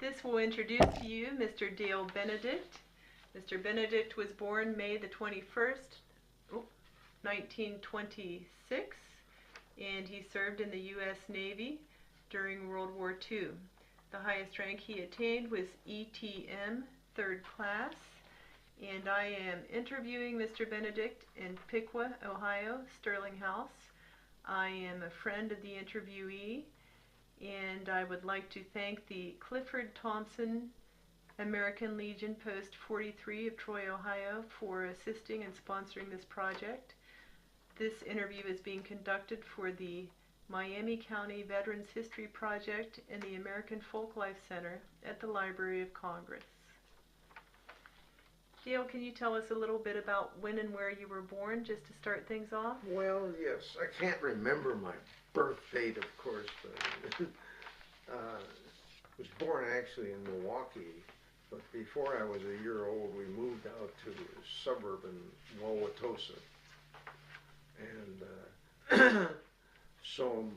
This will introduce to you Mr. Dale Benedict. Mr. Benedict was born May the 21st, 1926, and he served in the U.S. Navy during World War II. The highest rank he attained was ETM, 3rd class, and I am interviewing Mr. Benedict in Piqua, Ohio, Sterling House. I am a friend of the interviewee, and I would like to thank the Clifford Thompson American Legion Post 43 of Troy, Ohio for assisting and sponsoring this project. This interview is being conducted for the Miami County Veterans History Project and the American Folklife Center at the Library of Congress. Dale, can you tell us a little bit about when and where you were born, just to start things off? Well, yes. I can't remember my birth date, of course, but was born actually in Milwaukee. But before I was a year old, we moved out to a suburb in Wauwatosa. And so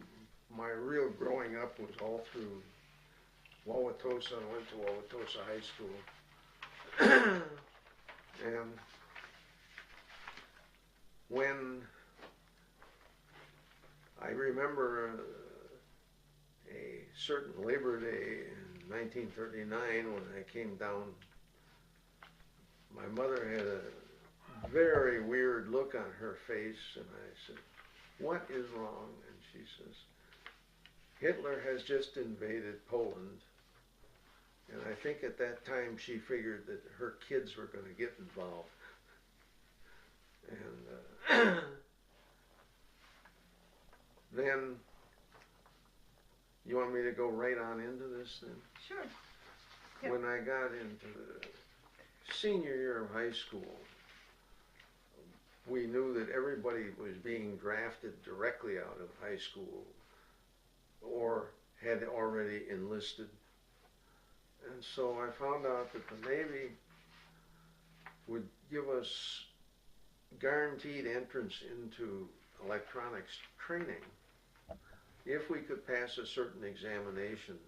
my real growing up was all through Wauwatosa. I went to Wauwatosa High School. And when I remember a certain Labor Day in 1939 when I came down, my mother had a very weird look on her face, and I said, "What is wrong?" And she says, "Hitler has just invaded Poland." And I think at that time she figured that her kids were going to get involved. And then, you want me to go right on into this then? Sure. Yep. When I got into the senior year of high school, we knew that everybody was being drafted directly out of high school or had already enlisted. And so I found out that the Navy would give us guaranteed entrance into electronics training if we could pass a certain examination.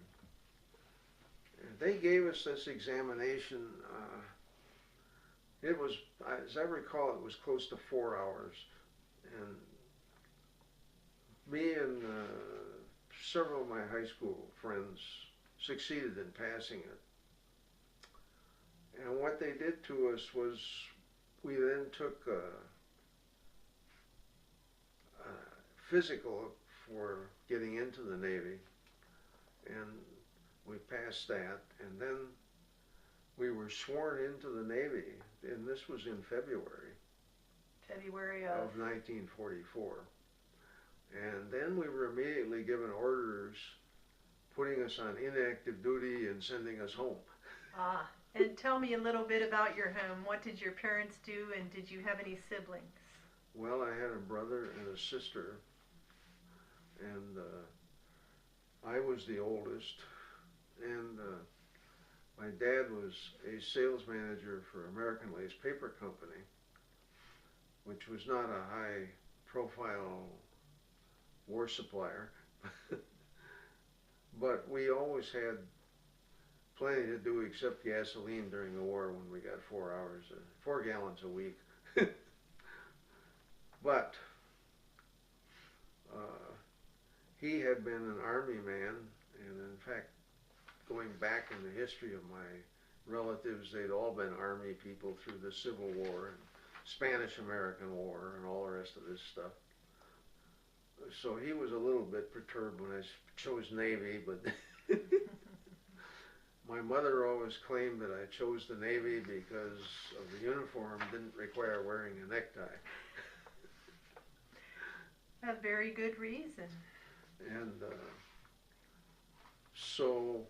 And they gave us this examination, it was, as I recall, it was close to 4 hours. And me and several of my high school friends succeeded in passing it. And what they did to us was we then took a physical for getting into the Navy, and we passed that, and then we were sworn into the Navy, and this was in February of 1944. And then we were immediately given orders putting us on inactive duty and sending us home. Ah, and tell me a little bit about your home. What did your parents do, and did you have any siblings? Well, I had a brother and a sister, and I was the oldest, and my dad was a sales manager for American Lace Paper Company, which was not a high-profile war supplier. But we always had plenty to do except gasoline during the war when we got 4 gallons a week. But he had been an army man, and in fact, going back in the history of my relatives, they'd all been army people through the Civil War and Spanish-American War and all the rest of this stuff. So he was a little bit perturbed when I chose Navy, but my mother always claimed that I chose the Navy because of the uniform didn't require wearing a necktie. A very good reason. And so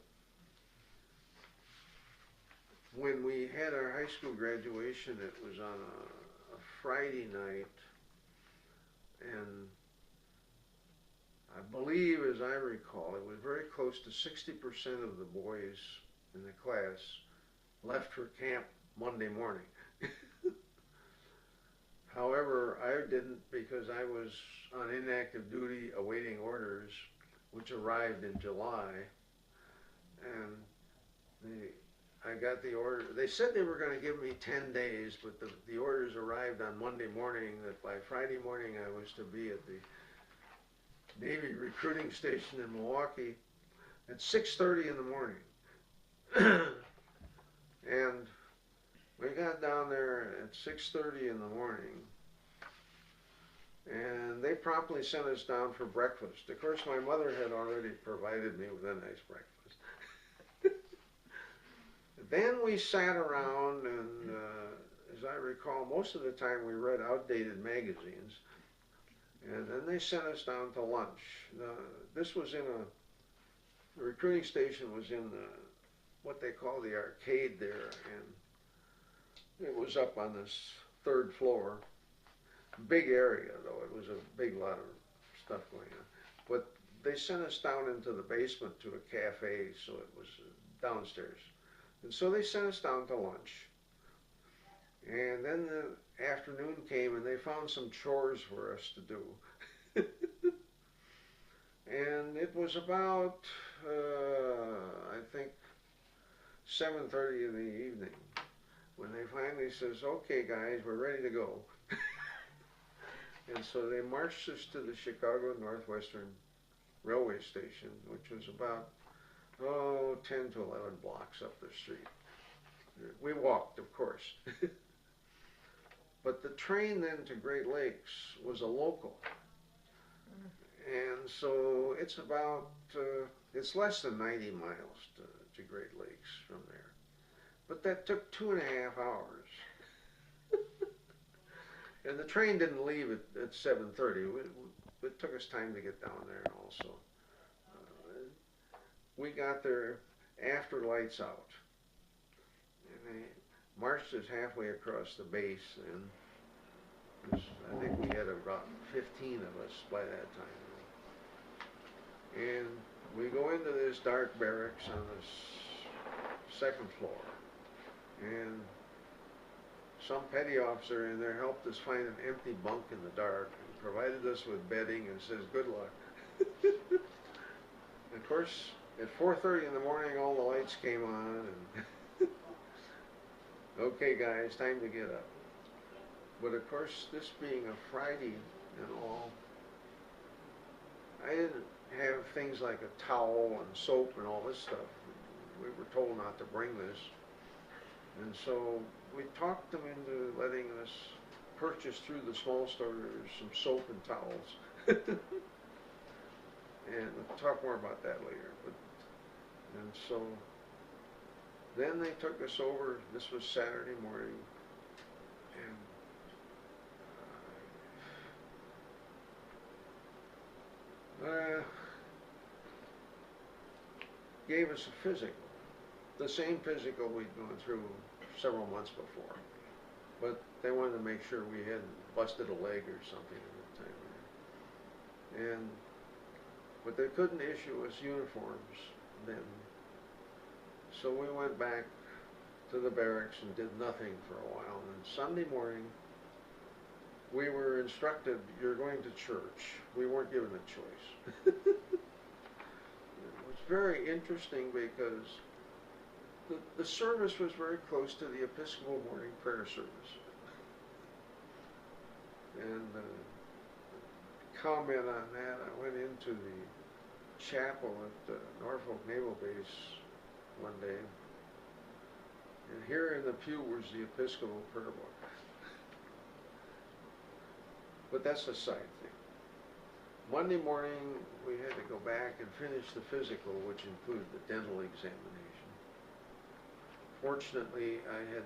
when we had our high school graduation, it was on a Friday night, and I believe, as I recall, it was very close to 60% of the boys in the class left for camp Monday morning. However, I didn't, because I was on inactive duty awaiting orders, which arrived in July. And I got the order. They said they were going to give me 10 days, but the orders arrived on Monday morning that by Friday morning I was to be at the Navy recruiting station in Milwaukee at 6:30 in the morning. And we got down there at 6:30 in the morning, and they promptly sent us down for breakfast. Of course, my mother had already provided me with a nice breakfast. Then we sat around, and as I recall, most of the time we read outdated magazines. And then they sent us down to lunch. This was in the recruiting station was in what they call the arcade there, and it was up on this third floor. Big area, though. It was a big lot of stuff going on. But they sent us down into the basement to a cafe, so it was downstairs. And so they sent us down to lunch. And then the afternoon came and they found some chores for us to do. And it was about, I think, 7:30 in the evening when they finally says, "Okay, guys, we're ready to go." And so they marched us to the Chicago Northwestern Railway Station, which was about 10 to 11 blocks up the street. We walked, of course. But the train then to Great Lakes was a local. And so it's about, it's less than 90 miles to Great Lakes from there. But that took 2.5 hours. And the train didn't leave at 7:30. It took us time to get down there also. We got there after lights out. And they marched us halfway across the base, and I think we had about 15 of us by that time. And we go into this dark barracks on the second floor, and some petty officer in there helped us find an empty bunk in the dark and provided us with bedding and says, "Good luck." Of course, at 4:30 in the morning, all the lights came on, and okay, guys, time to get up. But of course, this being a Friday and all, I didn't have things like a towel and soap and all this stuff. We were told not to bring this. And so we talked them into letting us purchase through the small stores some soap and towels. And we'll talk more about that later. And so then they took us over. This was Saturday morning, and gave us a physical, the same physical we'd gone through several months before. But they wanted to make sure we hadn't busted a leg or something at the time. But they couldn't issue us uniforms then. So we went back to the barracks and did nothing for a while. And Sunday morning, we were instructed, "You're going to church." We weren't given a choice. It was very interesting because the service was very close to the Episcopal morning prayer service. And comment on that, I went into the chapel at Norfolk Naval Base one day, and here in the pew was the Episcopal prayer book. But that's a side thing. Monday morning, we had to go back and finish the physical, which included the dental examination. Fortunately, I had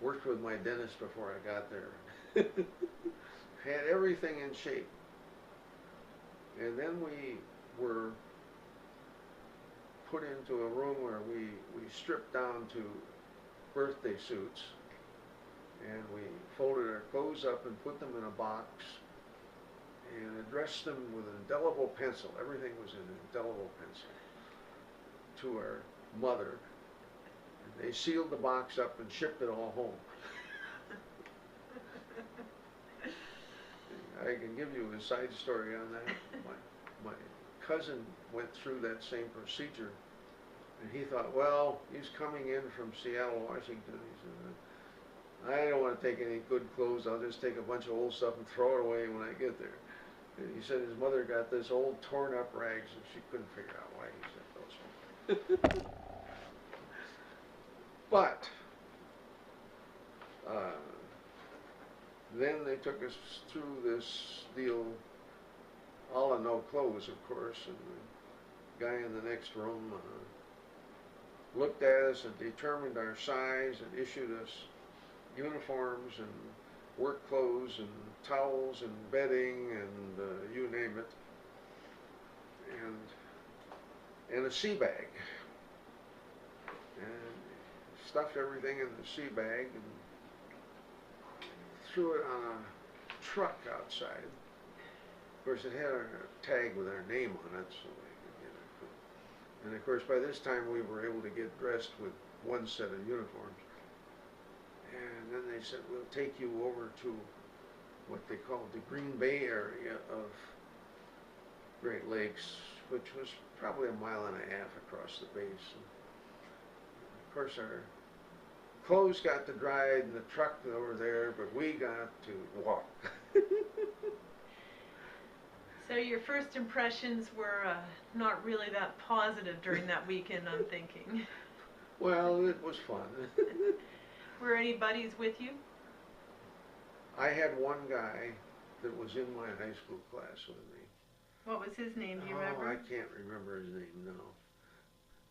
worked with my dentist before I got there. Had everything in shape. And then we were put into a room where we stripped down to birthday suits, and we folded our clothes up and put them in a box and addressed them with an indelible pencil. Everything was in an indelible pencil to our mother. And they sealed the box up and shipped it all home. I can give you a side story on that. My cousin went through that same procedure And he thought, well, he's coming in from Seattle, Washington. He said, I don't want to take any good clothes. I'll just take a bunch of old stuff and throw it away when I get there. And he said his mother got this old torn up rags and she couldn't figure out why he sent those home. But then they took us through this deal, all in no clothes, of course, and the guy in the next room looked at us and determined our size and issued us uniforms and work clothes and towels and bedding and you name it, and a sea bag, and stuffed everything in the sea bag and threw it on a truck outside. Of course, it had a tag with our name on it, so they could get it. And of course, by this time we were able to get dressed with one set of uniforms. And then they said, we'll take you over to what they called the Green Bay area of Great Lakes, which was probably 1.5 miles across the base. And of course, our clothes got to dry in the truck over there, but we got to walk. So your first impressions were not really that positive during that weekend, I'm thinking. Well, it was fun. Were any buddies with you? I had one guy that was in my high school class with me. What was his name, do you I remember? can't remember his name, no.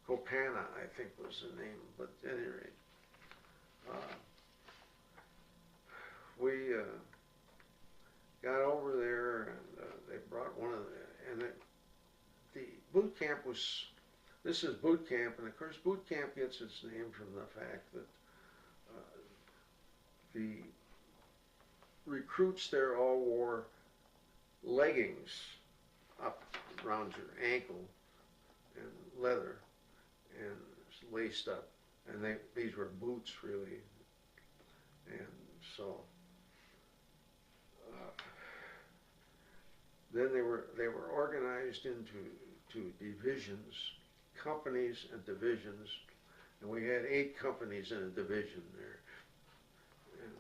Copana, I think was the name, but at any rate. We got over there and they brought one of the boot camp was, this is boot camp, and of course boot camp gets its name from the fact that the recruits there all wore leggings up around your ankle and leather and laced up, and these were boots really, and so then they were organized into divisions, companies and divisions, and we had 8 companies in a division there. And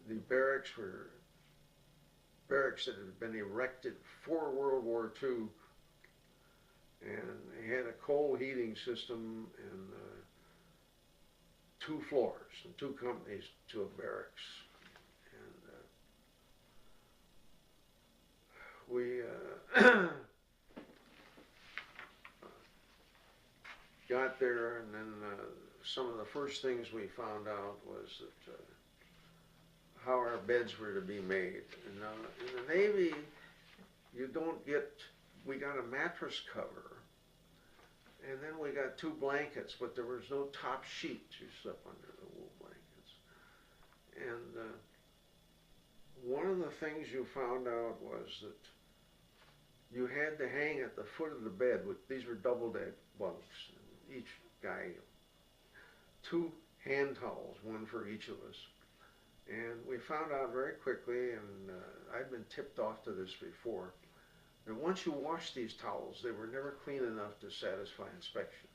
the barracks were barracks that had been erected for World War II, and they had a coal heating system and 2 floors and 2 companies to a barracks. And we got there, and then some of the first things we found out was that how our beds were to be made. And in the Navy, you don't get, we got a mattress cover, and then we got 2 blankets, but there was no top sheet. You slept under the wool blankets. And one of the things you found out was that you had to hang at the foot of the bed. These were double-deck bunks. Each guy, 2 hand towels, one for each of us. And we found out very quickly, and I'd been tipped off to this before, that once you wash these towels, they were never clean enough to satisfy inspection.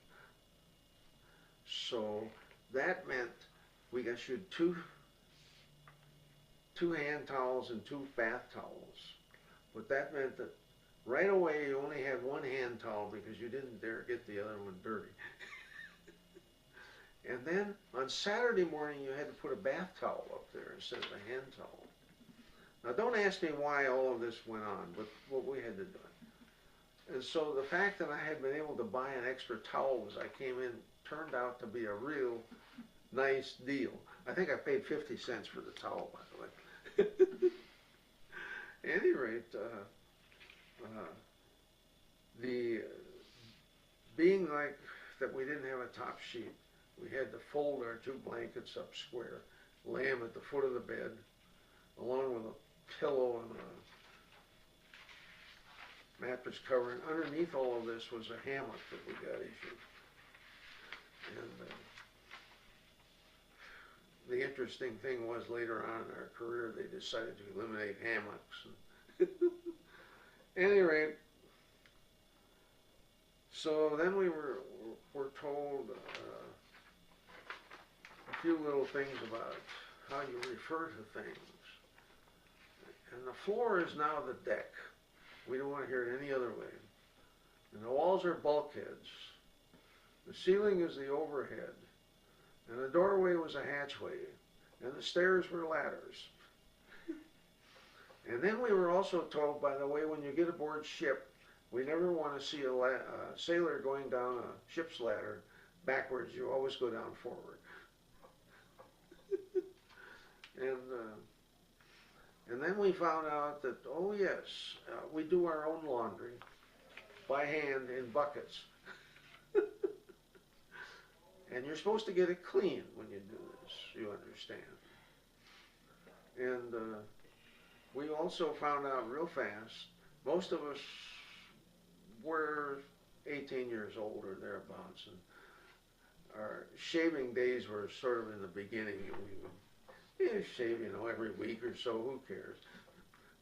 So that meant we issued 2 hand towels and 2 bath towels. But that meant that right away you only had 1 hand towel because you didn't dare get the other one dirty. And then on Saturday morning you had to put a bath towel up there instead of a hand towel. Now don't ask me why all of this went on, but what we had to do. And so the fact that I had been able to buy an extra towel as I came in turned out to be a real nice deal. I think I paid 50 cents for the towel, by the way. At any rate, being like that we didn't have a top sheet, we had to fold our 2 blankets up square, lay them at the foot of the bed, along with a pillow and a mattress cover. And underneath all of this was a hammock that we got issued. And the interesting thing was later on in our career, they decided to eliminate hammocks. At any rate, So then we were told a few little things about how you refer to things. And the floor is now the deck. We don't want to hear it any other way. And the walls are bulkheads. The ceiling is the overhead. And the doorway was a hatchway. And the stairs were ladders. And then we were also told, by the way, when you get aboard ship, we never want to see a sailor going down a ship's ladder backwards. You always go down forward. And then we found out that, oh yes, we do our own laundry by hand in buckets. And you're supposed to get it clean when you do this, you understand. And we also found out real fast, most of us were 18 years old or thereabouts, and our shaving days were sort of in the beginning. We would shave, every week or so, who cares?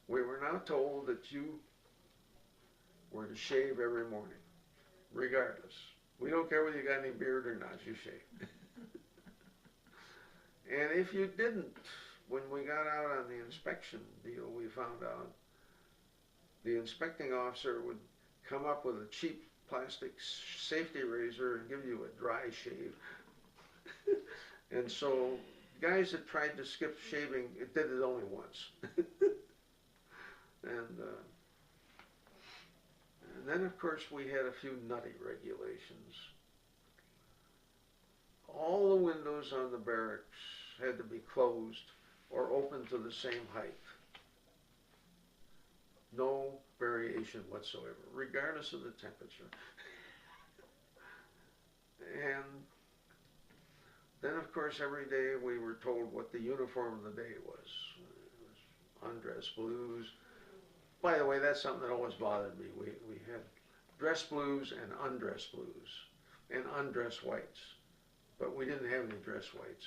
We were now told that you were to shave every morning, regardless. We don't care whether you got any beard or not, you shave. And if you didn't, when we got out on the inspection deal, we found out the inspecting officer would come up with a cheap plastic safety razor and give you a dry shave. And so guys that tried to skip shaving, it did it only once. And then, of course, we had a few nutty regulations. All the windows on the barracks had to be closed or open to the same height. No variation whatsoever, regardless of the temperature. And then, of course, every day we were told what the uniform of the day was. It was undress blues. By the way, that's something that always bothered me. We had dress blues and undress blues and undress whites, but we didn't have any dress whites.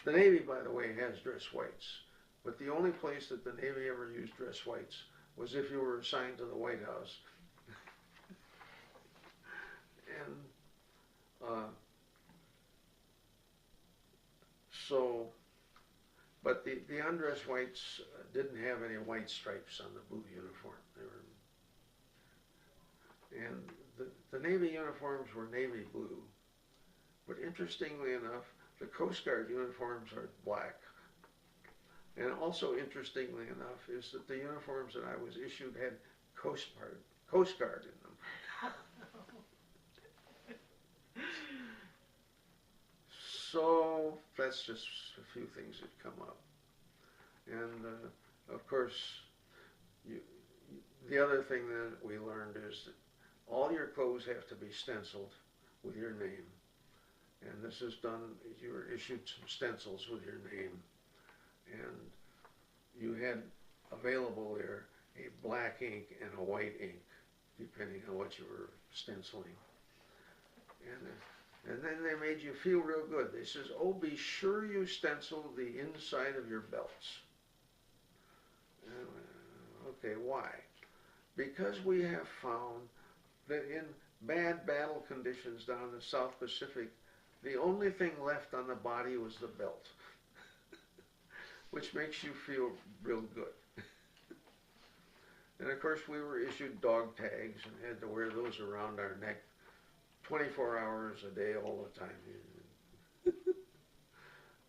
The Navy, by the way, has dress whites, but the only place that the Navy ever used dress whites was if you were assigned to the White House. And but the undress whites didn't have any white stripes on the blue uniform. And the Navy uniforms were navy blue. But interestingly enough, the Coast Guard uniforms are black. And also interestingly enough is that the uniforms that I was issued had Coast Guard in them. So that's just a few things that come up. And of course, the other thing that we learned is that all your clothes have to be stenciled with your name. And this is done, you were issued some stencils with your name. And you had available there a black ink and a white ink, depending on what you were stenciling. And then they made you feel real good. They says, oh, be sure you stencil the inside of your belts. Okay, why? Because we have found that in bad battle conditions down in the South Pacific, the only thing left on the body was the belt, which makes you feel real good. And of course, we were issued dog tags and had to wear those around our neck 24 hours a day, all the time.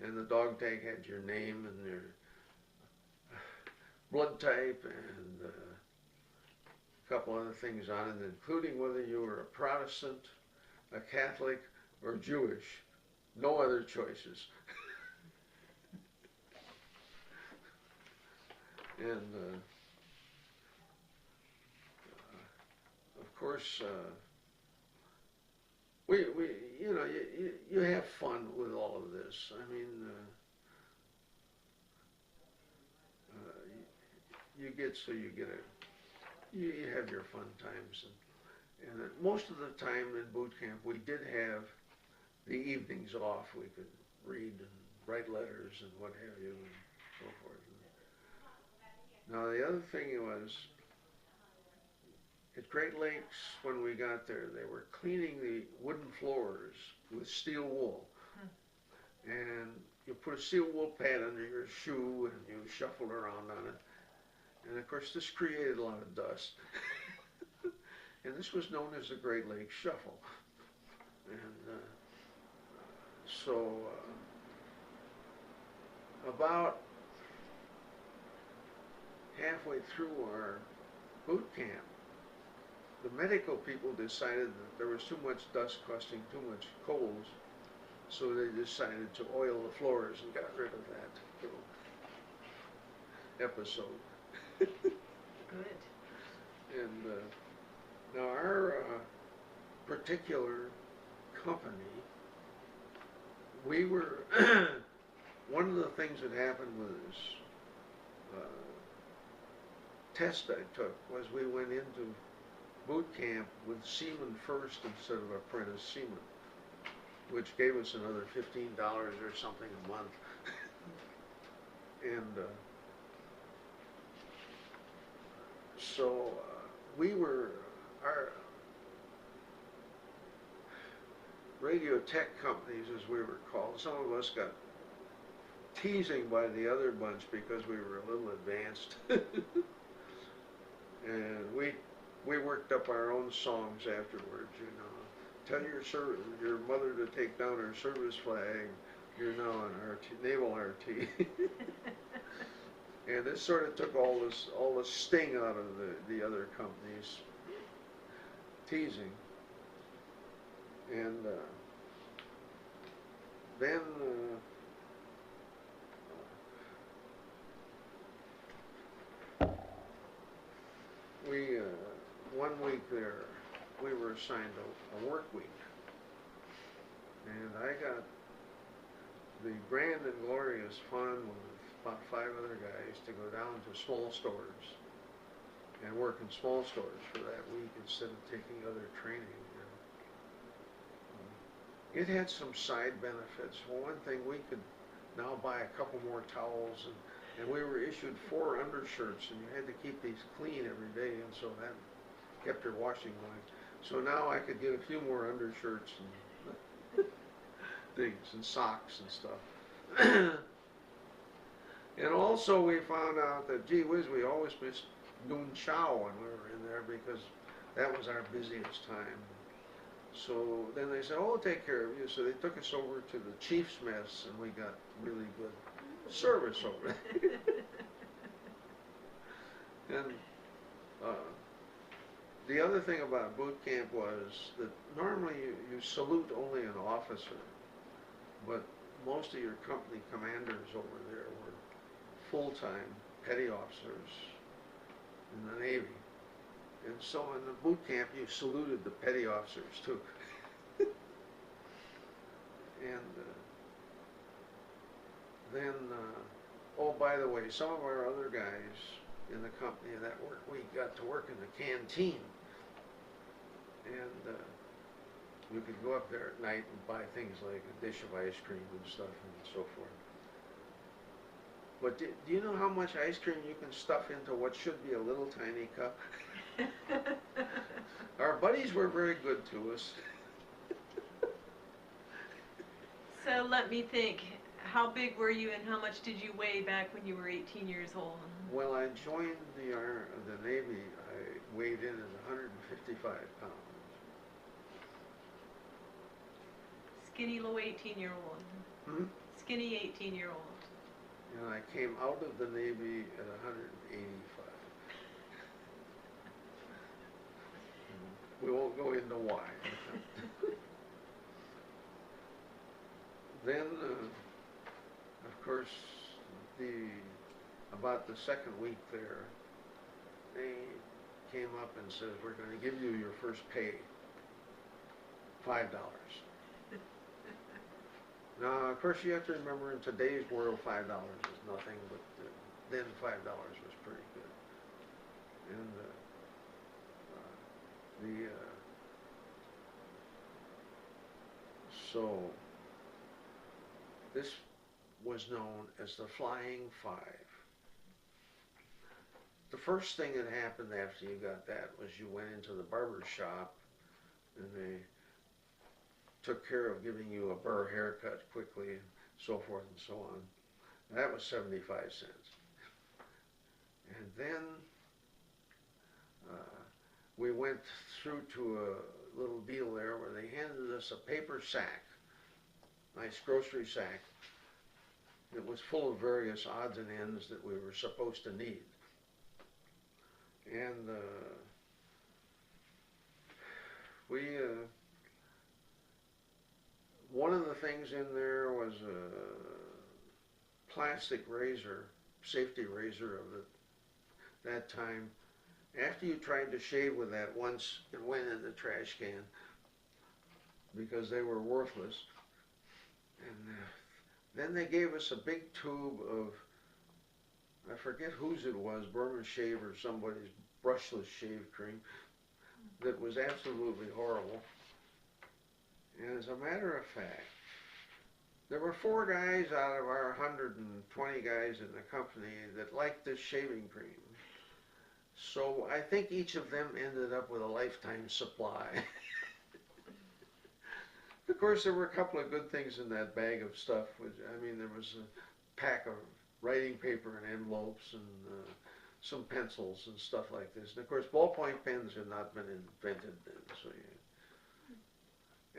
And the dog tag had your name and your blood type and a couple other things on it, including whether you were a Protestant, a Catholic, or Jewish. No other choices. And of course, you have fun with all of this. I mean, you have your fun times, and most of the time in boot camp we did have the evenings off. We could read and write letters and what have you, and so forth. Now the other thing was, At Great Lakes, when we got there, they were cleaning the wooden floors with steel wool. And you put a steel wool pad under your shoe and you shuffled around on it. And of course, this created a lot of dust. And this was known as the Great Lakes Shuffle. And so about halfway through our boot camp, the medical people decided that there was too much dust causing too much colds, so they decided to oil the floors and got rid of that little episode. Good. And now our particular company, we were, one of the things that happened with this test I took was we went into boot camp with seamen first instead of apprentice seamen, which gave us another $15 or something a month. And so we were, our radio tech companies, as we were called, some of us got teasing by the other bunch because we were a little advanced. And we worked up our own songs afterwards, you know. Tell your mother to take down her service flag. You're now an naval RT. And it sort of took all the sting out of the other companies teasing. And then we one week there we were assigned a work week, and I got the grand and glorious fun with about 5 other guys to go down to small stores and work in small stores for that week instead of taking other training. It had some side benefits. Well, one thing, we could now buy a couple more towels, and we were issued 4 undershirts, and you had to keep these clean every day, and so that kept your washing going. So now I could get a few more undershirts and things, and socks and stuff. And also we found out that, gee whiz, we always missed noon chow when we were in there because that was our busiest time. So then they said, oh, take care of you. So they took us over to the chief's mess, and we got really good service over there. And the other thing about boot camp was that normally you salute only an officer, but most of your company commanders over there were full-time petty officers in the Navy. And so in the boot camp, you saluted the petty officers too. And then, oh, by the way, some of our other guys in the company that work week got to work in the canteen. And you could go up there at night and buy things like a dish of ice cream and stuff and so forth. But do you know how much ice cream you can stuff into what should be a little tiny cup? Our buddies were very good to us. So let me think. How big were you, and how much did you weigh back when you were 18 years old? Well, I joined the Navy. I weighed in at 155 pounds. Skinny little 18-year-old. Hmm? Skinny 18-year-old. And I came out of the Navy at 185. We won't go into why. Then, of course, about the second week there, they came up and said, we're going to give you your first pay, $5. Now, of course, you have to remember in today's world, $5 is nothing, but then $5 was pretty good. And so this was known as the Flying 5. the first thing that happened after you got that was you went into the barber shop and they took care of giving you a burr haircut quickly and so forth and so on. That was 75 cents. And then we went through to a little deal there where they handed us a paper sack, nice grocery sack, that was full of various odds and ends that we were supposed to need. And one of the things in there was a plastic razor, safety razor of that time. After you tried to shave with that once, it went in the trash can because they were worthless. And then they gave us a big tube of, I forget whose it was, Burma Shave or somebody's brushless shave cream, that was absolutely horrible. And as a matter of fact, there were 4 guys out of our 120 guys in the company that liked this shaving cream. So I think each of them ended up with a lifetime supply. Of course, there were a couple of good things in that bag of stuff. I mean, there was a pack of writing paper and envelopes and some pencils and stuff like this. And of course, ballpoint pens had not been invented then. So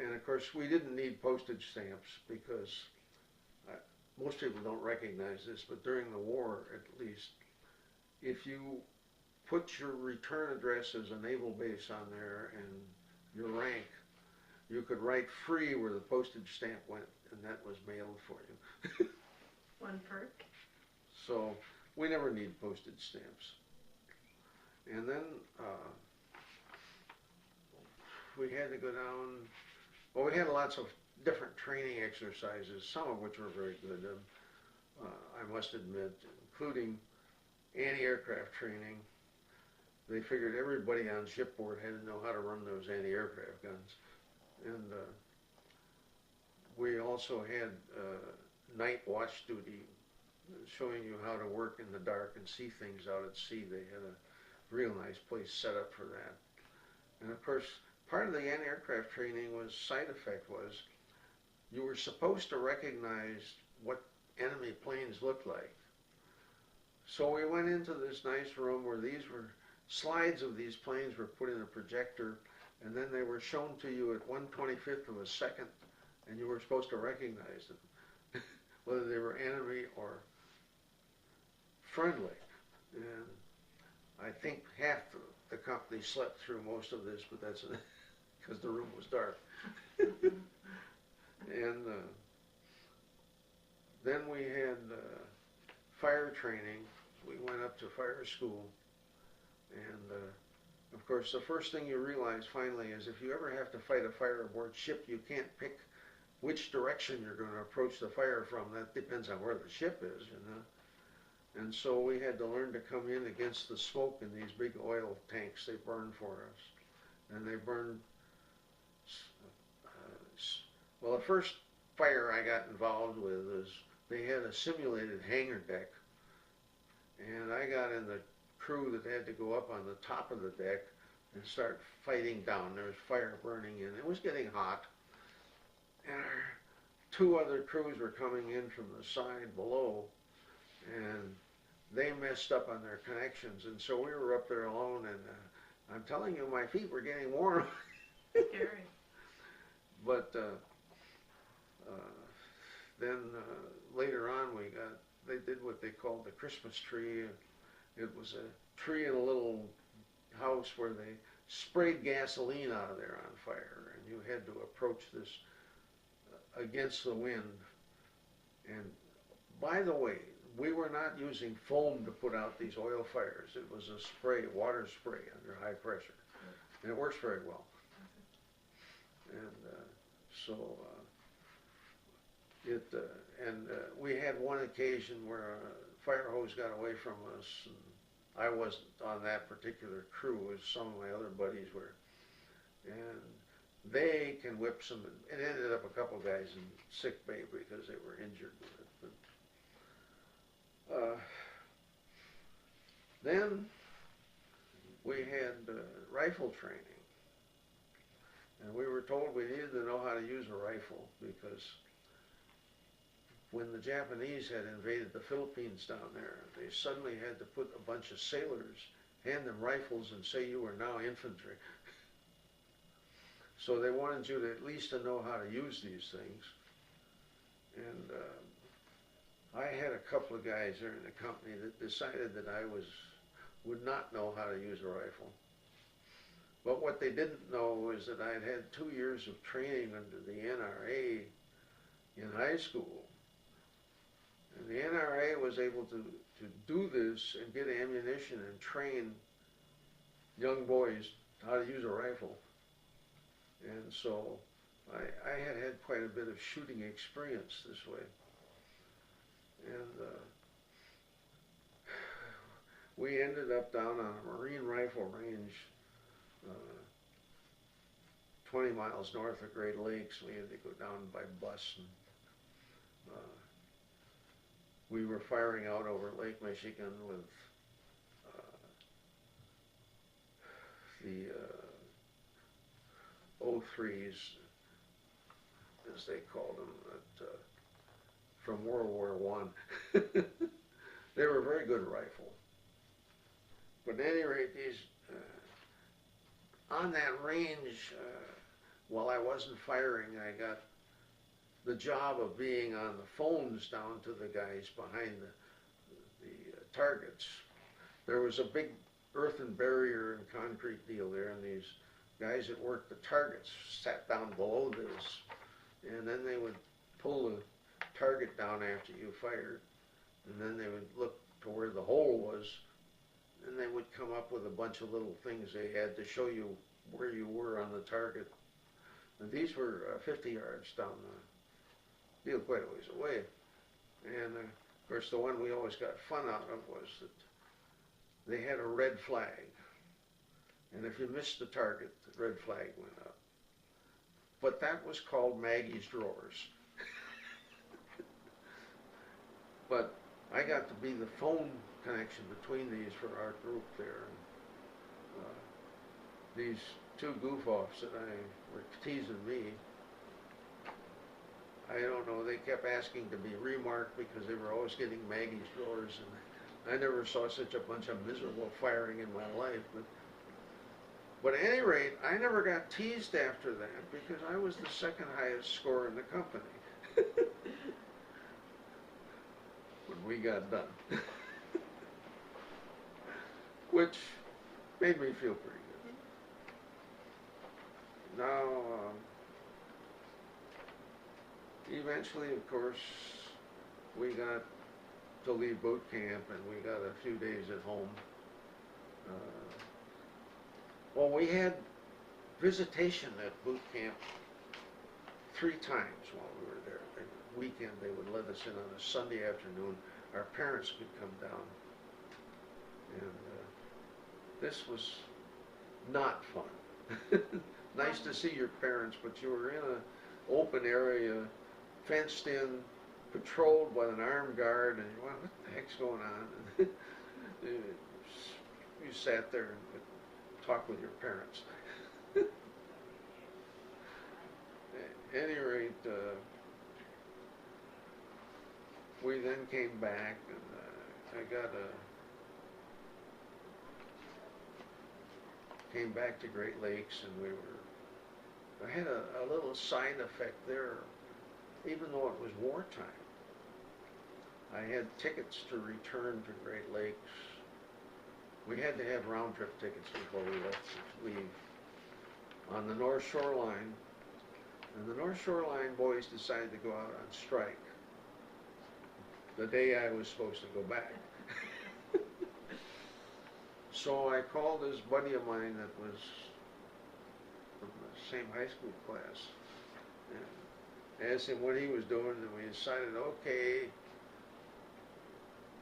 and of course, we didn't need postage stamps because most people don't recognize this, but during the war, at least, if you put your return address as a naval base on there and your rank, you could write free where the postage stamp went, and that was mailed for you. One perk. So we never need postage stamps. And then we had to go down. Well, we had lots of different training exercises, some of which were very good, I must admit, including anti-aircraft training. They figured everybody on shipboard had to know how to run those anti-aircraft guns. And we also had night watch duty, showing you how to work in the dark and see things out at sea. They had a real nice place set up for that. And of course, part of the anti-aircraft training was, side effect was, you were supposed to recognize what enemy planes looked like. So we went into this nice room where slides of these planes were put in a projector, and then they were shown to you at 1/25th of a second, and you were supposed to recognize them, whether they were enemy or friendly. And I think half the company slept through most of this, but that's because the room was dark. And then we had fire training. We went up to fire school, and of course the first thing you realize finally is if you ever have to fight a fire aboard ship, you can't pick which direction you're going to approach the fire from. That depends on where the ship is, you know. And so we had to learn to come in against the smoke in these big oil tanks they burned for us. And they burned, well, the first fire I got involved with is they had a simulated hangar deck. And I got in the crew that had to go up on the top of the deck and start fighting down. There was fire burning and it was getting hot. And our 2 other crews were coming in from the side below, and they messed up on their connections, and so we were up there alone, and I'm telling you, my feet were getting warm. Scary. But then later on they did what they called the Christmas tree. It was a tree in a little house where they sprayed gasoline out of there on fire, and you had to approach this against the wind. And by the way, we were not using foam to put out these oil fires. It was a spray, water spray under high pressure, and it works very well. And so we had one occasion where a fire hose got away from us, and I wasn't on that particular crew, as some of my other buddies were, and they can whip some. It ended up a couple guys in sick bay because they were injured with it. But, then we had rifle training. And we were told we needed to know how to use a rifle because when the Japanese had invaded the Philippines down there, they suddenly had to put a bunch of sailors, hand them rifles and say you were now infantry. So they wanted you to at least to know how to use these things. And I had a couple of guys there in the company that decided that I would not know how to use a rifle. But what they didn't know is that I had had 2 years of training under the NRA in high school. And the NRA was able to do this and get ammunition and train young boys how to use a rifle. And so I had quite a bit of shooting experience this way. And we ended up down on a Marine rifle range 20 miles north of Great Lakes. We had to go down by bus, and we were firing out over Lake Michigan with the O3s, as they called them, from World War I. They were a very good rifle. But at any rate, these on that range, while I wasn't firing, I got the job of being on the phones down to the guys behind the targets. There was a big earthen barrier and concrete deal there, and these guys that worked the targets sat down below this, and then they would pull the target down after you fired, and then they would look to where the hole was, and they would come up with a bunch of little things they had to show you where you were on the target. And these were 50 yards down the field, quite a ways away. And of course the one we always got fun out of was that they had a red flag. And if you missed the target, the red flag went up. But that was called Maggie's Drawers. But I got to be the phone connection between these for our group there. And, these two goof-offs that were teasing me, I don't know, they kept asking to be remarked because they were always getting Maggie's Drawers, and I never saw such a bunch of miserable firing in my life. But at any rate, I never got teased after that because I was the second highest scorer in the company when we got done. Which made me feel pretty good. Now, eventually, of course, we got to leave boot camp and we got a few days at home. Well, we had visitation at boot camp 3 times while we were there. Every weekend they would let us in on a Sunday afternoon. Our parents could come down. And this was not fun. Nice to see your parents, but you were in an open area, fenced in, patrolled by an armed guard, and you went, what the heck's going on? You sat there and would talk with your parents. At any rate, we then came back, and came back to Great Lakes, and I had a little side effect there, even though it was wartime. I had tickets to return to Great Lakes. We had to have round-trip tickets before we left to leave on the North Shore Line, and the North Shore Line boys decided to go out on strike the day I was supposed to go back. So I called this buddy of mine that was from the same high school class and asked him what he was doing, and we decided, okay,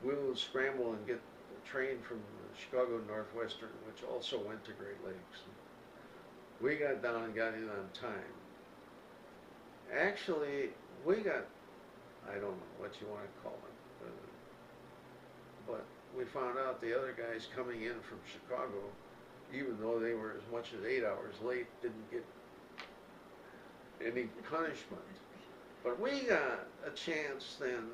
we'll scramble and get a train from Chicago Northwestern, which also went to Great Lakes. We got down and got in on time. Actually, we got, I don't know what you want to call it, but we found out the other guys coming in from Chicago even though they were as much as 8 hours late, didn't get any punishment. But we got a chance then,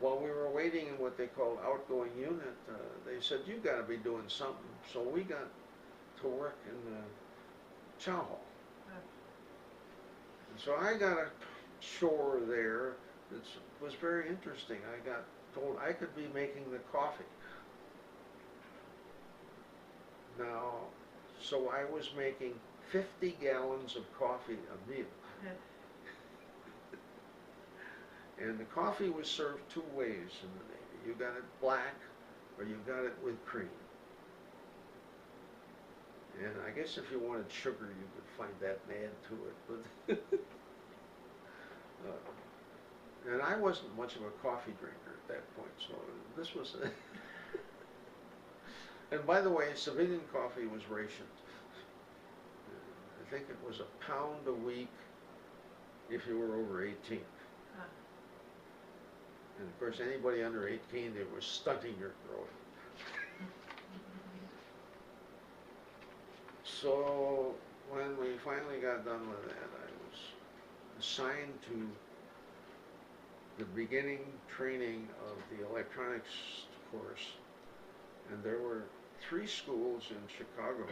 while we were waiting in what they called outgoing unit, they said, you got to be doing something. So we got to work in the chow hall. And so I got a chore there that was very interesting. I got told I could be making the coffee. Now, so I was making 50 gallons of coffee a meal. And the coffee was served two ways in the Navy. You got it black or you got it with cream. And I guess if you wanted sugar, you could find that and add to it. But and I wasn't much of a coffee drinker at that point, so this was and by the way, civilian coffee was rationed. I think it was £1 a week if you were over 18. And of course, anybody under 18, it was stunting your growth. So when we finally got done with that, I was assigned to the beginning training of the electronics course. And there were 3 schools in Chicago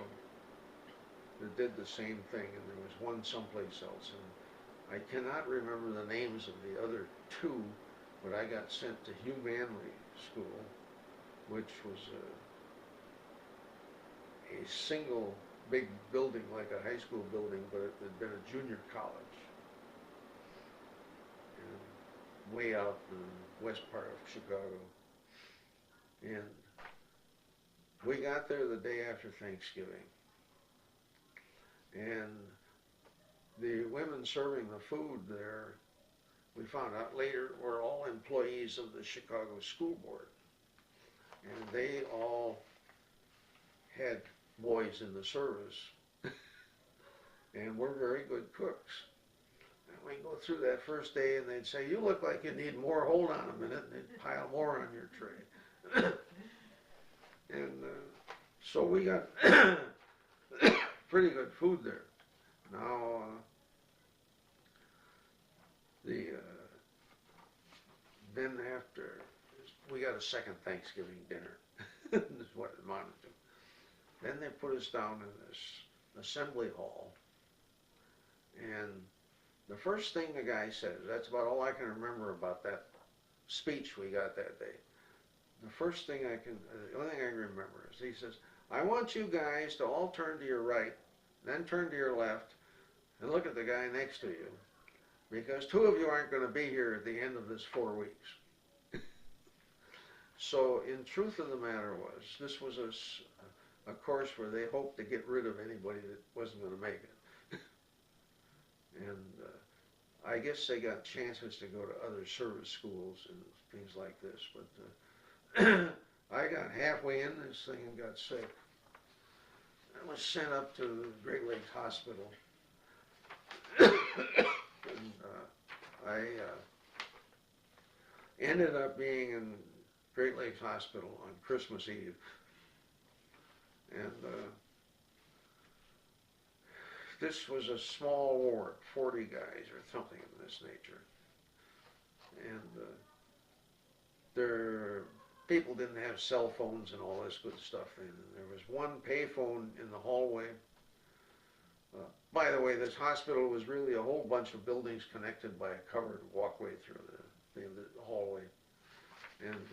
that did the same thing, and there was one someplace else. And I cannot remember the names of the other 2, but I got sent to Hugh Manley School, which was a single big building, like a high school building, but it had been a junior college. And way out in the west part of Chicago. And we got there the day after Thanksgiving. And the women serving the food there, we found out later, were all employees of the Chicago School Board. And they all had boys in the service and were very good cooks. And we go through that first day and they'd say, you look like you need more, hold on a minute, and they'd pile more on your tray. And so we got pretty good food there. Now, then after, we got a second Thanksgiving dinner. Is what it amounted to. Then they put us down in this assembly hall, and the first thing the guy says, that's about all I can remember about that speech we got that day. The first thing the only thing I can remember is he says, I want you guys to all turn to your right, then turn to your left, and look at the guy next to you, because 2 of you aren't going to be here at the end of this 4 weeks. So, in truth of the matter was, this was a course where they hoped to get rid of anybody that wasn't going to make it. And I guess they got chances to go to other service schools and things like this, but I got halfway in this thing and got sick. I was sent up to the Great Lakes Hospital. And I ended up being in Great Lakes Hospital on Christmas Eve. And this was a small ward, 40 guys or something of this nature. And people didn't have cell phones and all this good stuff then. And there was one payphone in the hallway. By the way, this hospital was really a whole bunch of buildings connected by a covered walkway through the hallway. And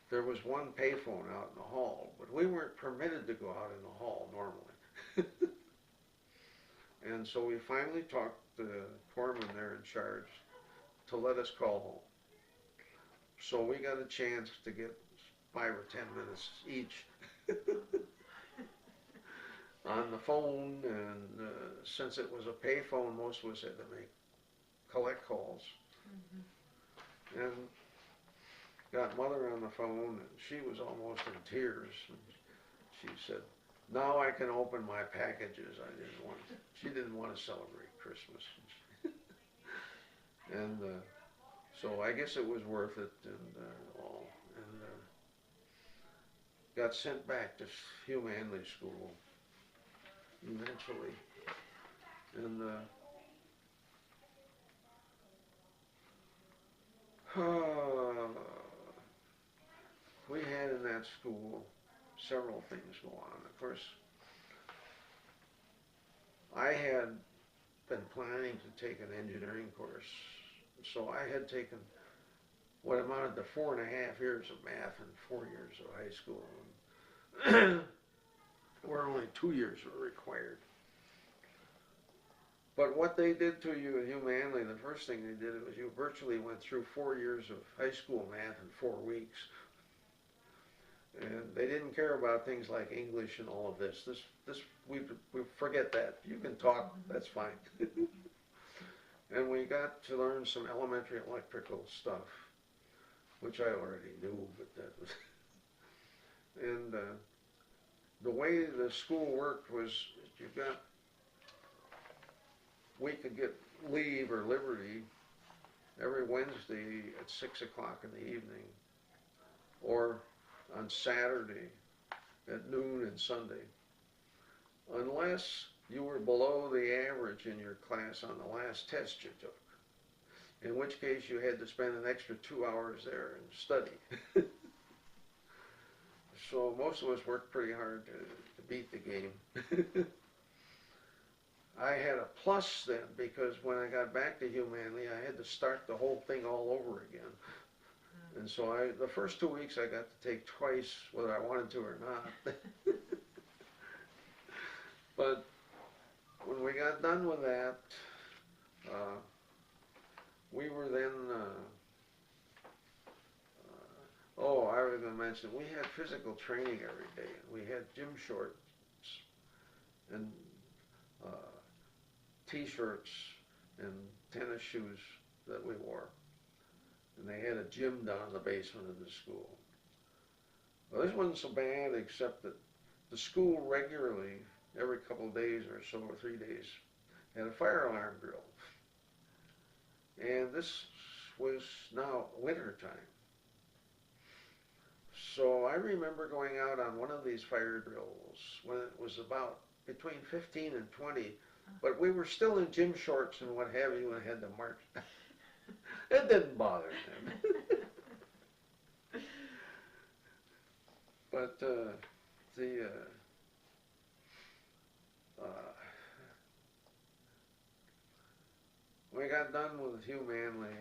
there was one payphone out in the hall, but we weren't permitted to go out in the hall normally. And so we finally talked the corpsman there in charge to let us call home. So we got a chance to get 5 or 10 minutes each on the phone, and since it was a payphone, most of us had to make collect calls. Mm-hmm. And got Mother on the phone, and she was almost in tears. And she said, now I can open my packages. She didn't want to celebrate Christmas. And so I guess it was worth it and all. And got sent back to Hugh Manley School eventually. And we had in that school several things go on. Of course, I had been planning to take an engineering course, so I had taken what amounted to 4.5 years of math and 4 years of high school, where only 2 years were required. But what they did to you at Hugh Manley, the first thing they did was you virtually went through 4 years of high school math in 4 weeks. And they didn't care about things like English and all of this. We forget that. You can talk, that's fine. And we got to learn some elementary electrical stuff, which I already knew, but that was. And the way the school worked was we could get leave or liberty every Wednesday at 6 o'clock in the evening, or on Saturday at noon and Sunday, unless you were below the average in your class on the last test you took, in which case you had to spend an extra 2 hours there and study. So most of us worked pretty hard to beat the game. I had a plus then, because when I got back to Hugh Manley, I had to start the whole thing all over again. And so the first 2 weeks I got to take twice, whether I wanted to or not. But when we got done with that, we were then, I was going to mention, we had physical training every day. We had gym shorts and t-shirts and tennis shoes that we wore. And they had a gym down in the basement of the school. Well, this wasn't so bad, except that the school regularly, every couple of days or so, or 3 days, had a fire alarm drill. And this was now winter time. So I remember going out on one of these fire drills when it was about between 15 and 20, but we were still in gym shorts and what have you, and had to march. It didn't bother them. But when we got done with Hugh Manley,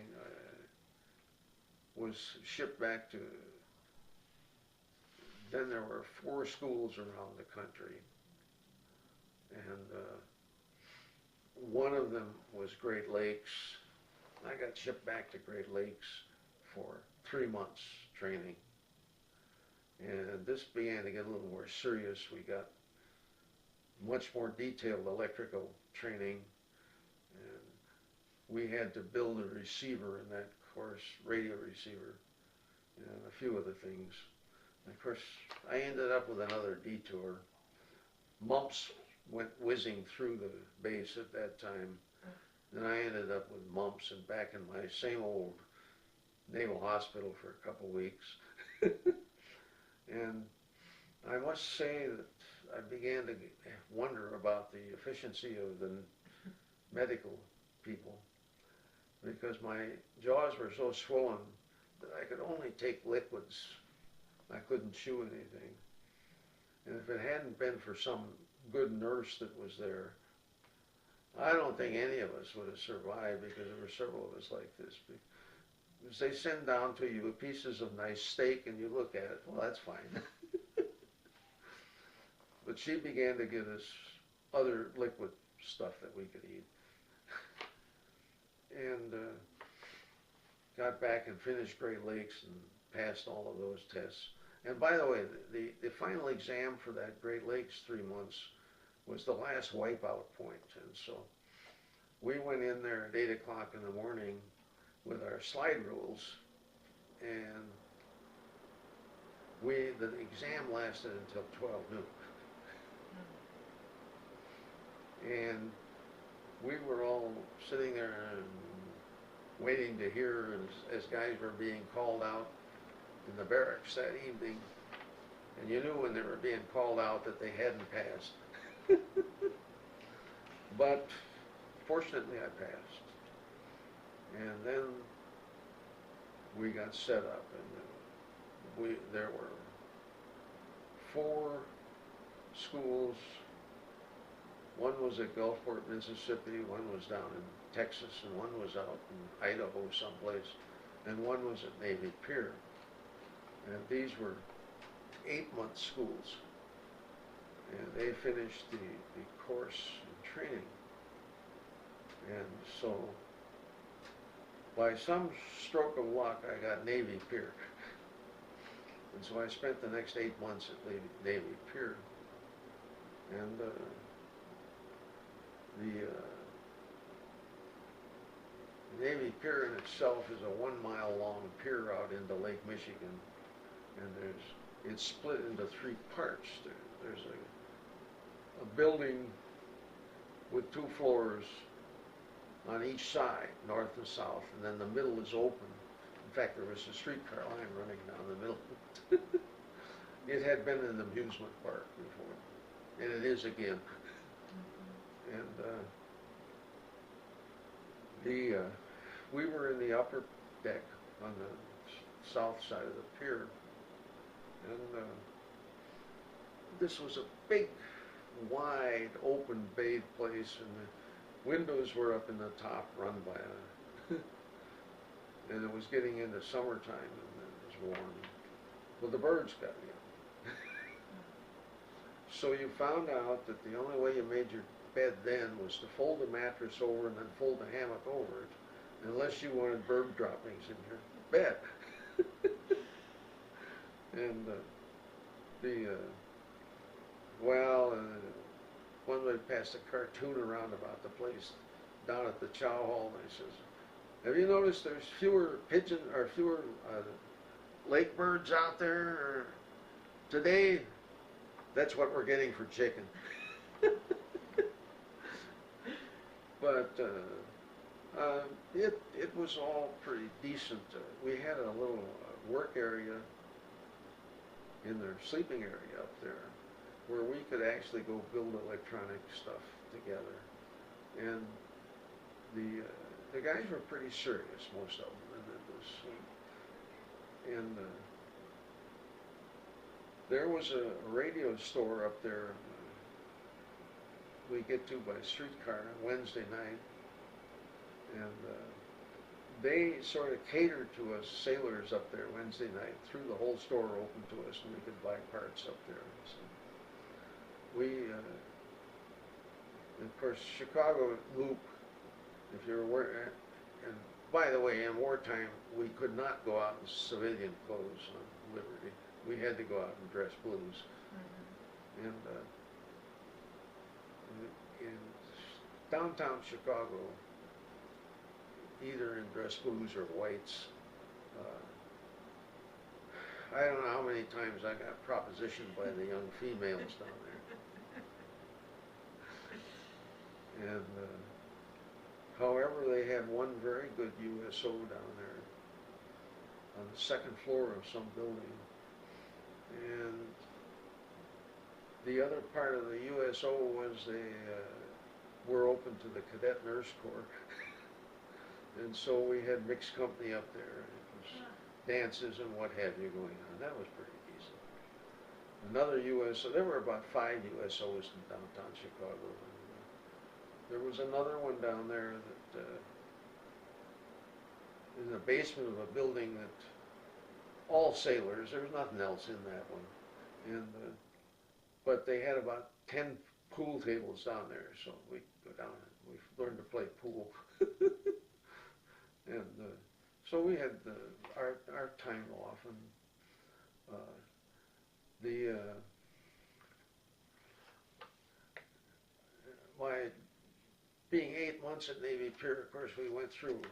was shipped back to, then there were 4 schools around the country. And one of them was Great Lakes. I got shipped back to Great Lakes for 3 months training. And this began to get a little more serious. We got much more detailed electrical training. And we had to build a receiver in that course, radio receiver, and a few other things. And of course, I ended up with another detour. Mumps went whizzing through the base at that time. Then I ended up with mumps and back in my same old naval hospital for a couple weeks. And I must say that I began to wonder about the efficiency of the medical people, because my jaws were so swollen that I could only take liquids. I couldn't chew anything. And if it hadn't been for some good nurse that was there, I don't think any of us would have survived, because there were several of us like this. Because they send down to you pieces of nice steak and you look at it, well, that's fine. But she began to give us other liquid stuff that we could eat. And got back and finished Great Lakes and passed all of those tests. And by the way, the final exam for that Great Lakes 3 months was the last wipeout point. And so we went in there at 8 o'clock in the morning with our slide rules, and the exam lasted until 12 noon. And we were all sitting there and waiting to hear as guys were being called out in the barracks that evening. And you knew when they were being called out that they hadn't passed. But fortunately I passed. And then we got set up, and there were 4 schools. One was at Gulfport, Mississippi, one was down in Texas, and one was out in Idaho someplace, and one was at Navy Pier. And these were 8-month schools, and they finished the course and training. And so by some stroke of luck, I got Navy Pier. And so I spent the next 8 months at Navy Pier. And the Navy Pier in itself is a 1-mile long pier out into Lake Michigan. And it's split into 3 parts. There's a building with 2 floors on each side, north and south, and then the middle is open. In fact, there was a streetcar line running down the middle. It had been an amusement park before, and it is again. And we were in the upper deck on the south side of the pier, and this was a big, wide, open bayed place, and the windows were up in the top, run by and it was getting into summertime, and it was warm. Well, the birds got in. So you found out that the only way you made your bed then was to fold the mattress over and then fold the hammock over it, unless you wanted bird droppings in your bed. And one day passed a cartoon around about the place down at the chow hall, and he says, "Have you noticed there's fewer lake birds out there today? That's what we're getting for chicken." But it was all pretty decent. We had a little work area in their sleeping area up there, where we could actually go build electronic stuff together. And the guys were pretty serious, most of them, and there was a radio store up there we get to by streetcar on Wednesday night, and they sort of catered to us sailors up there Wednesday night, threw the whole store open to us, and we could buy parts up there. So we, of course, Chicago Loop, if you're aware, and by the way, in wartime, we could not go out in civilian clothes on Liberty. We had to go out in dress blues. Mm-hmm. And in downtown Chicago, either in dress blues or whites, I don't know how many times I got propositioned by the young females down there. And however, they had one very good USO down there on the 2nd floor of some building, and the other part of the USO was they were open to the Cadet Nurse Corps. And so we had mixed company up there. It was dances and what have you going on. That was pretty decent. Another USO, there were about 5 USOs in downtown Chicago. There was another one down there that in the basement of a building that all sailors, there was nothing else in that one. And but they had about 10 pool tables down there, so we go down and we learned to play pool. And so we had our time off, and my being 8 months at Navy Pier, of course, we went through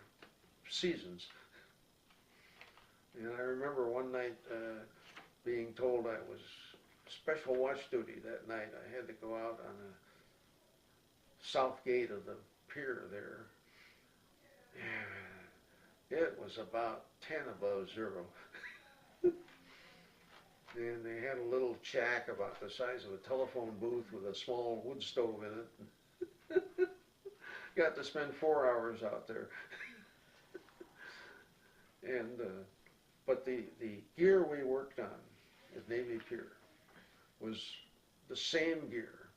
seasons. And I remember one night being told I was special watch duty that night. I had to go out on the south gate of the pier there. It was about 10 above zero. and they had a little shack about the size of a telephone booth with a small wood stove in it. Got to spend 4 hours out there. And but the gear we worked on at Navy Pier was the same gear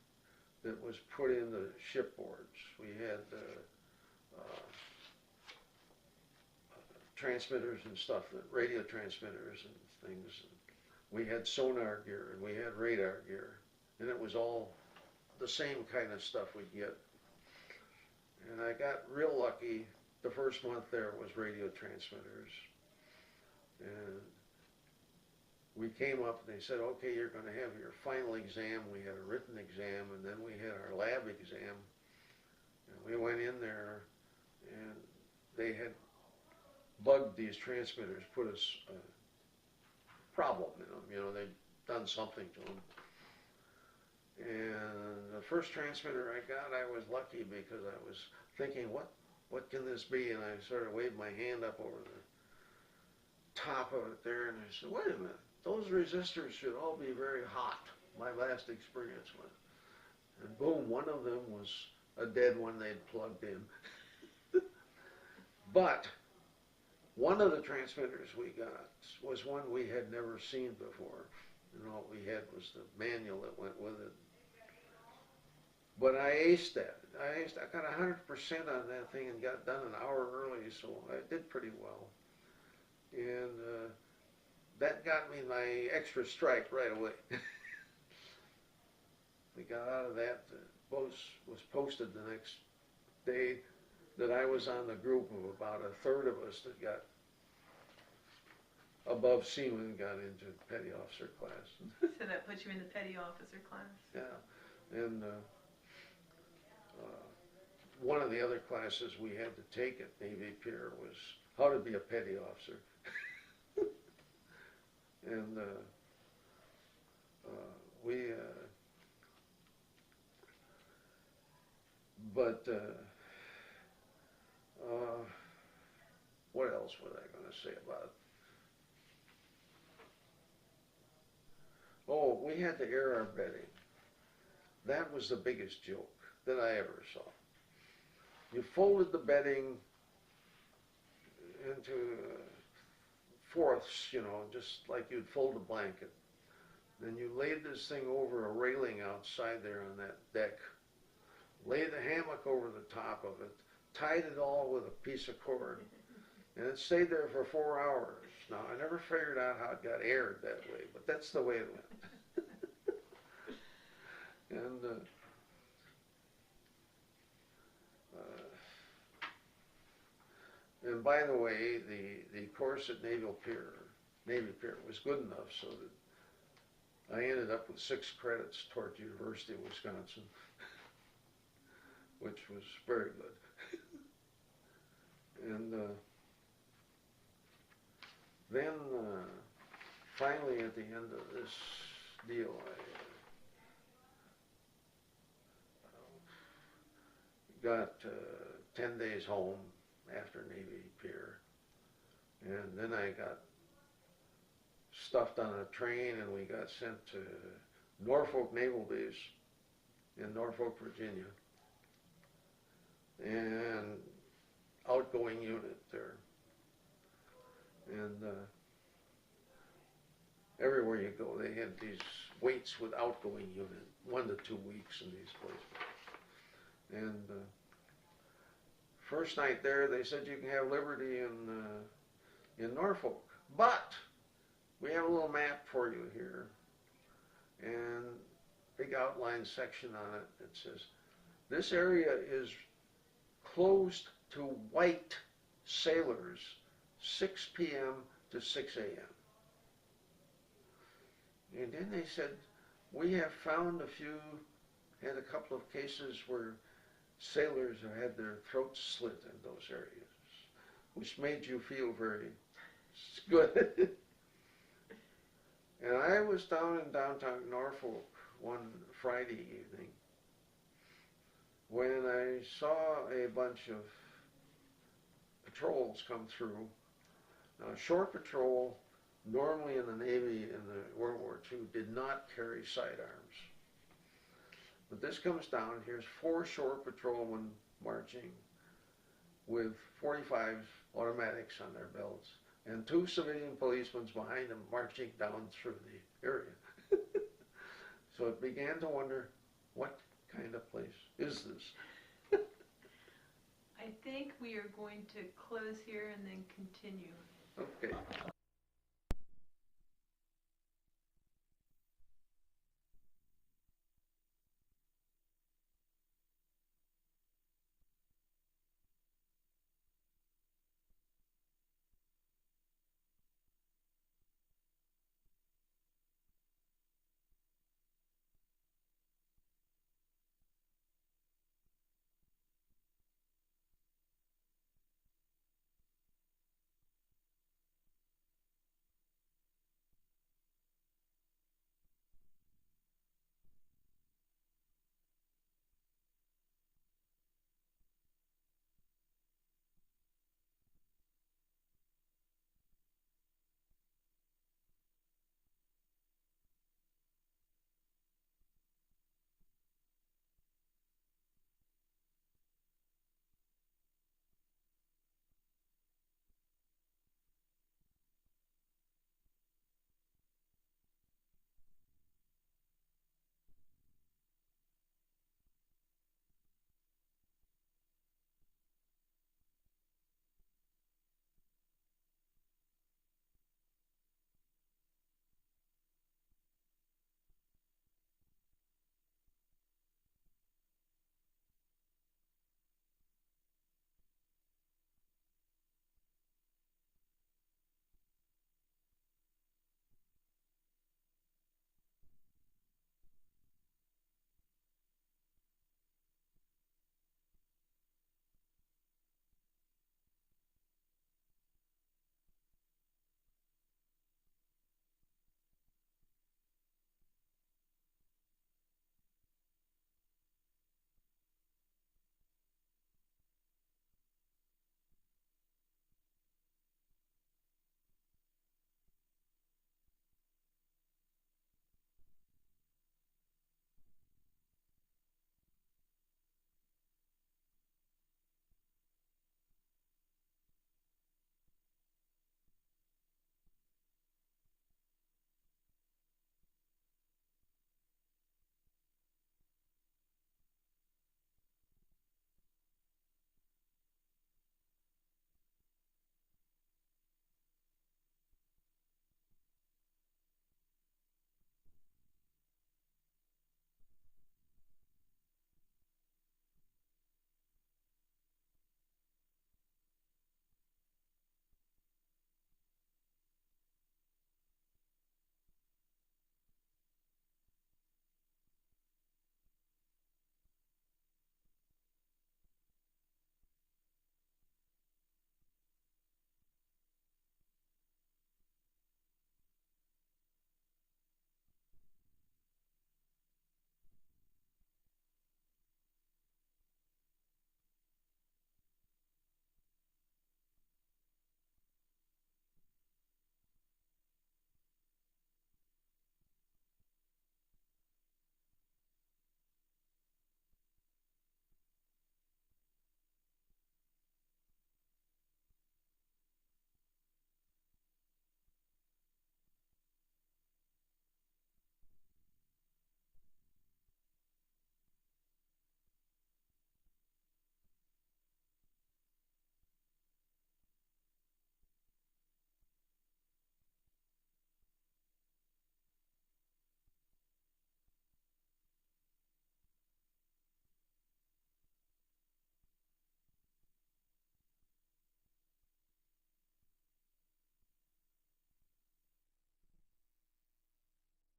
that was put in the shipboards. We had transmitters and stuff, radio transmitters and things. We had sonar gear and we had radar gear, and it was all the same kind of stuff we'd get. And I got real lucky. The first month there was radio transmitters, and we came up and they said, okay, you're going to have your final exam. We had a written exam, and then we had our lab exam. And we went in there, and they had bugged these transmitters, put a problem in them. You know, they'd done something to them. And the first transmitter I got, I was lucky because I was thinking, what can this be? And I sort of waved my hand up over the top of it there, and I said, wait a minute, those resistors should all be very hot. My last experience was. And boom, one of them was a dead one they'd plugged in. But one of the transmitters we got was one we had never seen before. And all we had was the manual that went with it. But I aced that. I got 100% on that thing and got done an hour early, so I did pretty well. And that got me my extra strike right away. We got out of that. The post was posted the next day that I was on the group of about a third of us that got above seaman, got into petty officer class. So that puts you in the petty officer class. Yeah, and one of the other classes we had to take at Navy Pier was how to be a petty officer. And what else was I going to say about it? Oh, we had to air our bedding. That was the biggest joke that I ever saw. You folded the bedding into fourths, you know, just like you'd fold a blanket. Then you laid this thing over a railing outside there on that deck, laid the hammock over the top of it, tied it all with a piece of cord, and it stayed there for 4 hours. Now, I never figured out how it got aired that way, but that's the way it went. And by the way, the course at Navy Pier was good enough so that I ended up with 6 credits towards University of Wisconsin, which was very good. And then finally at the end of this deal, I got 10 days home after Navy Pier, and then I got stuffed on a train and we got sent to Norfolk Naval Base in Norfolk, Virginia, and outgoing unit there. And everywhere you go, they had these waits with outgoing unit, 1 to 2 weeks in these places. And first night there, they said you can have liberty in Norfolk, but we have a little map for you here, and big outline section on it. It says this area is closed to white sailors 6 p.m. to 6 a.m. And then they said, we have found had a couple of cases where sailors have had their throats slit in those areas, which made you feel very good. And I was down in downtown Norfolk one Friday evening when I saw a bunch of patrols come through. Now, short patrol normally in the Navy in the World War II did not carry sidearms. But this comes down, here's 4 shore patrolmen marching with 45 automatics on their belts, and 2 civilian policemen behind them marching down through the area. So it began to wonder, what kind of place is this? I think we are going to close here and then continue. Okay.